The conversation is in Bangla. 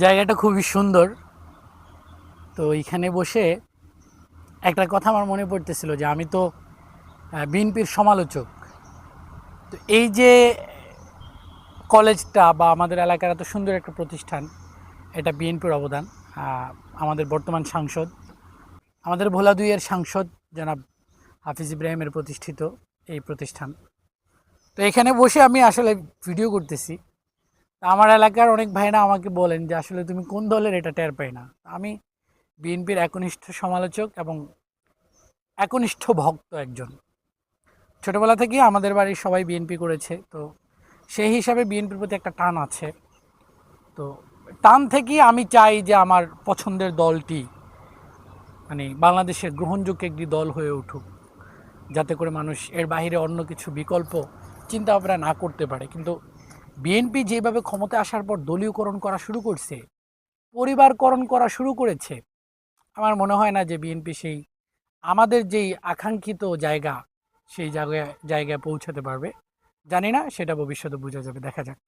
জায়গাটা খুবই সুন্দর। তো এইখানে বসে একটা কথা আমার মনে পড়তেছিল যে আমি তো বিএনপির সমালোচক। তো এই যে কলেজটা বা আমাদের এলাকার এত সুন্দর একটা প্রতিষ্ঠান, এটা বিএনপির অবদান। আমাদের বর্তমান সাংসদ, আমাদের ভোলা দুইয়ের সাংসদ জনাব হাফিজ ইব্রাহিমের প্রতিষ্ঠিত এই প্রতিষ্ঠান। তো এখানে বসে আমি আসলে ভিডিও করতেছি। আমার এলাকার অনেক ভাইরা আমাকে বলেন যে আসলে তুমি কোন দলের, এটা টের পাই না। আমি বিএনপির একনিষ্ঠ সমালোচক এবং একনিষ্ঠ ভক্ত একজন। ছোটবেলা থেকেই আমাদের বাড়ির সবাই বিএনপি করেছে, তো সেই হিসাবে বিএনপির প্রতি একটা টান আছে। তো টান থেকেই আমি চাই যে আমার পছন্দের দলটি মানে বাংলাদেশের গ্রহণযোগ্য একটি দল হয়ে উঠুক, যাতে করে মানুষ এর বাইরে অন্য কিছু বিকল্প চিন্তা ভাবনা না করতে পারে। কিন্তু বিএনপি যেভাবে ক্ষমতায় আসার পর দলীয়করণ করা শুরু করছে, পরিবারকরণ করা শুরু করেছে, আমার মনে হয় না যে বিএনপি সেই আমাদের যেই আকাঙ্ক্ষিত জায়গা সেই জায়গায় জায়গায় পৌঁছাতে পারবে। জানি না, সেটা ভবিষ্যতে বোঝা যাবে, দেখা যাক।